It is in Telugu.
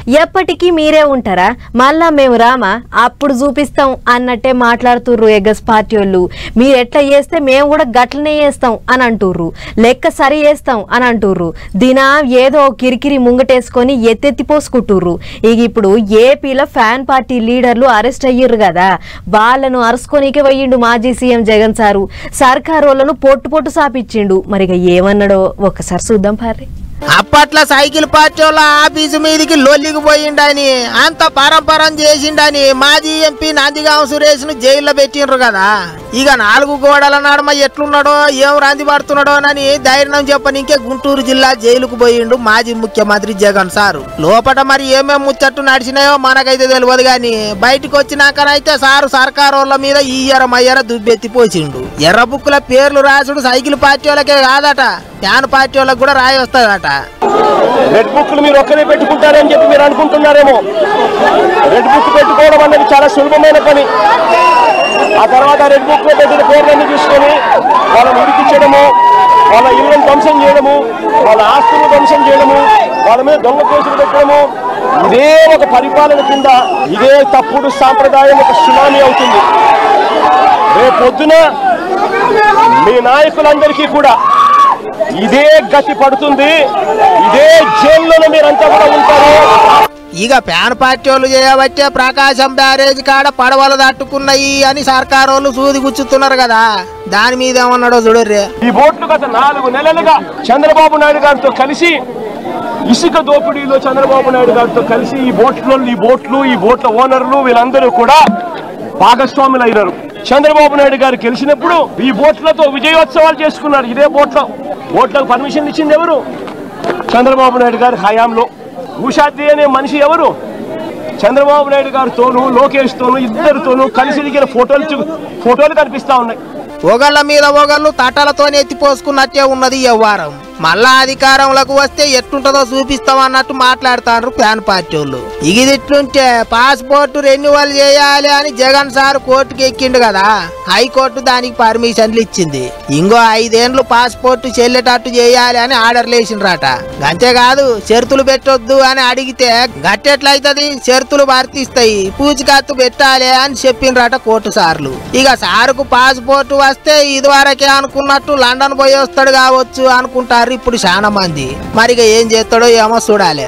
ఎప్పటికీ మీరే ఉంటారా మళ్ళా మేము రామా అప్పుడు చూపిస్తాం అన్నట్టే మాట్లాడుతుర్రు ఎగస్ పార్టీ వాళ్ళు. మీరు ఎట్లా చేస్తే మేము కూడా గట్లనే చేస్తాం అని అంటుర్రు, లెక్క సరి చేస్తాం అని అంటుర్రు. దినా ఏదో కిరికిరి ముంగటేసుకొని ఎత్తెత్తిపోసుకుంటుర్రు. ఇక ఇప్పుడు ఏపీలో ఫ్యాన్ పార్టీ లీడర్లు అరెస్ట్ అయ్యిర్రు కదా, వాళ్ళను అరుచుకోనికే పోయిండు మాజీ సీఎం జగన్ సారు. సర్కారు వాళ్ళను పొట్టు సాపిచ్చిండు. మరిగా ఏమన్నాడో ఒక్కసారి చూద్దాం పార్రి. అప్పట్లో సైకిల్ పార్టీ వాళ్ళ ఆఫీసు మీదికి లొల్లికి పోయిండని, అంత పరంపరం చేసిండని మాజీ ఎంపీ నందిగాం సురేష్ ను జైల్లో పెట్టిండ్రు కదా. ఇక 4 గోడల నడుమ ఎట్లున్నాడో ఏం రంది పడుతున్నాడో అని ధైర్యం చెప్పనికే గుంటూరు జిల్లా జైలుకు పోయిండు మాజీ ముఖ్యమంత్రి జగన్ సారు. లోపల మరి ఏమేం ముచ్చట్టు నడిచినాయో మనకైతే తెలియదు గాని బయటకు వచ్చినాకనైతే సారు సర్కారు వాళ్ళ మీద ఈయర దుబ్బెత్తి పోసిండు. ఎర్ర బుక్కుల పేర్లు రాసుడు సైకిల్ పార్టీ వాళ్ళకే కాదట, ఫ్యాన్ పార్టీ వాళ్ళకి కూడా రాయి వస్తుందట. రెడ్ బుక్లు మీరు ఒక్కరే పెట్టుకుంటారని చెప్పి మీరు అనుకుంటున్నారేమో. రెడ్ బుక్ పెట్టుకోవడం అనేది చాలా సులభమైన పని. ఆ తర్వాత రెడ్ బుక్ లో పెట్టిన పేర్లన్నీ తీసుకొని వాళ్ళని ఉడికించడము, వాళ్ళ ఇళ్లను ధ్వంసం చేయడము, వాళ్ళ ఆస్తులను ధ్వంసం చేయడము, వాళ్ళ మీద దొంగ కేసులు పెట్టడము, ఇదే ఒక పరిపాలన కింద ఇదే తప్పుడు సాంప్రదాయం ఒక సునామీ అవుతుంది. రేపొద్దున మీ నాయకులందరికీ కూడా ఇదే గతి పడుతుంది. ఇదే జైల్లోనే మీరంతా కూడా ఉంటారు. ఇక ఫ్యాన్ పార్టీ వాళ్ళు చేయబట్టే ప్రకాశం బ్యారేజ్ కాడ పడవలు తట్టుకున్నాయి అని సర్కారు వాళ్ళు సూది గుచ్చుతున్నారు కదా, దాని మీద ఏమన్నాడో చూడర్రే. ఈ బోట్లు గత 4 నెలలుగా చంద్రబాబు నాయుడు గారితో కలిసి ఇసుక దోపిడీలో చంద్రబాబు నాయుడు గారితో కలిసి ఈ బోట్ల ఓనర్లు వీళ్ళందరూ కూడా భాగస్వాములు అయినారు. చంద్రబాబు నాయుడు గారు గెలిచినప్పుడు ఈ బోట్లతో విజయోత్సవాలు చేసుకున్నారు. ఇదే బోట్లకు పర్మిషన్ ఇచ్చింది ఎవరు? చంద్రబాబు నాయుడు గారి హయాంలో. ఉషాద్రి అనే మనిషి ఎవరు? చంద్రబాబు నాయుడు గారితోనూ లోకేష్ తోనూ ఇద్దరితోనూ కలిసి దిగిన ఫోటోలు కనిపిస్తా ఉన్నాయి. ఒకళ్ళ మీద ఒకళ్ళు తట్టలతో ఎత్తిపోసుకున్నట్టే ఉన్నది వ్యవహారం. మళ్ళా అధికారంలోకి వస్తే ఎట్లుంటుందో చూపిస్తాం అన్నట్టు మాట్లాడుతారు ఫ్యాన్ పార్టీ వాళ్ళు. ఇది ఇట్లుంటే పాస్పోర్ట్ రెన్యువల్ చేయాలి అని జగన్ సార్ కోర్టుకి ఎక్కిండు కదా, హైకోర్టు దానికి పర్మిషన్లు ఇచ్చింది. ఇంకో 5 ఏళ్ళు పాస్పోర్ట్ చెల్లేటట్టు చేయాలి అని ఆర్డర్లు వేసిండ్రట. అంతేకాదు షరతులు పెట్టొద్దు అని అడిగితే గట్టెట్లయితది, షరతులు వర్తిస్తాయి, పూచికత్తు పెట్టాలి అని చెప్పిండ్రట కోర్టు సార్లు. ఇక సారుకు పాస్పోర్ట్ వస్తే ఇదివరకే అనుకున్నట్టు లండన్ పోయి వస్తాడు కావచ్చు అనుకుంటారు ఇప్పుడు చాలా మంది. మరిగా ఏం చేస్తాడో ఏమో చూడాలి.